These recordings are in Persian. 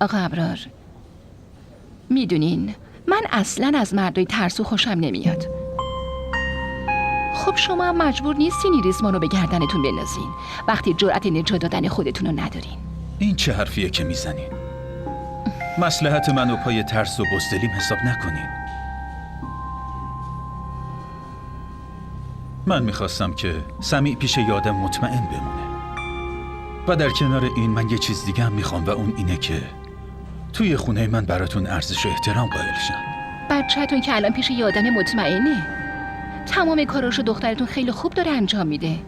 آقا ابرار، میدونین من اصلا از مردای ترسو خوشم نمیاد. خب شما هم مجبور نیستین ریسمان رو به گردنتون بندازین وقتی جرأت نجات دادن خودتون رو ندارین. این چه حرفیه که میزنین؟ مصلحت من و پای ترس و بزدلیم حساب نکنین. من میخواستم که سمیع پیش یادم مطمئن بمونه و در کنار این من یه چیز دیگه هم میخوام و اون اینه که توی خونه من براتون ارزش و احترام قائل شم. بچه‌تون که الان پیش یه آدم مطمئنه، تمام کاراشو دخترتون خیلی خوب داره انجام میده.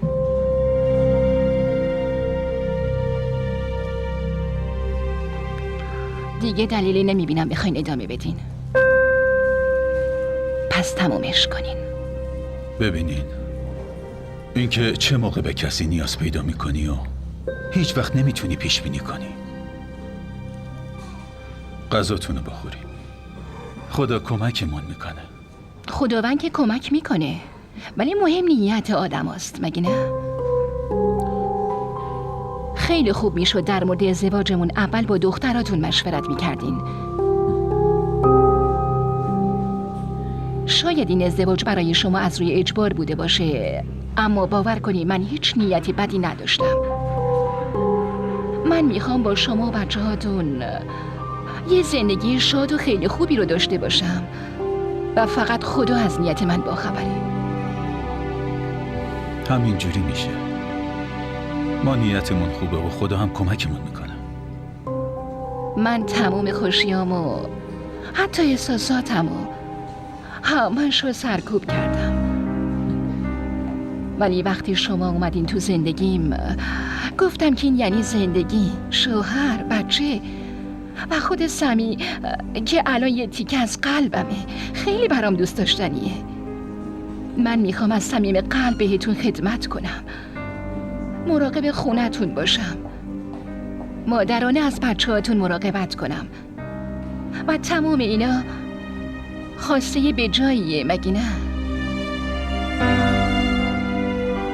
دیگه دلیلی نمیبینم بخواین ادامه بدین. پس تمومش کنین. ببینین، اینکه چه موقع به کسی نیاز پیدا میکنی و هیچ وقت نمیتونی پیش بینی کنی. غذاتونو بخوریم. خدا کمکمون میکنه. خداوند که کمک میکنه، ولی مهم نیت آدم است، مگه نه؟ خیلی خوب میشد در مورد ازدواجمون اول با دختراتون مشورت میکردین. شاید این ازدواج برای شما از روی اجبار بوده باشه، اما باور کنی من هیچ نیتی بدی نداشتم. من میخوام با شما و بچه هاتون یه زندگی شاد و خیلی خوبی رو داشته باشم و فقط خدا از نیت من باخبره. همین جوری میشه. ما نیتمون خوبه و خدا هم کمکمون میکنه. من تمام خوشیامو، حتی احساساتمو، همش رو سرکوب کردم. ولی وقتی شما اومدین تو زندگیم گفتم که این یعنی زندگی، شوهر، بچه و خود سمیع که الان یه تیکه از قلبمه. خیلی برام دوست داشتنیه. من میخوام از صمیم قلب بهتون خدمت کنم، مراقب خونتون باشم، مادرانه از بچه هاتون مراقبت کنم و تمام اینا خواسته به جاییه، مگه نه؟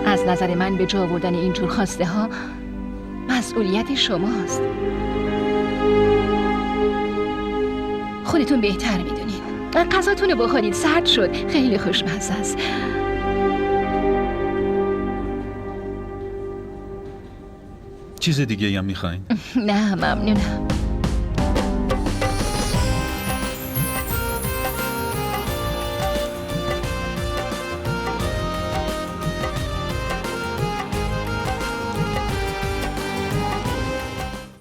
از نظر من به جا آوردن اینجور خواسته ها مسئولیت شماست. خودتون بهتر میدونین. غذاتون رو بخورید، سرد شد، خیلی خوشمزه است. چیز دیگه هم میخواین؟ نه ممنونم.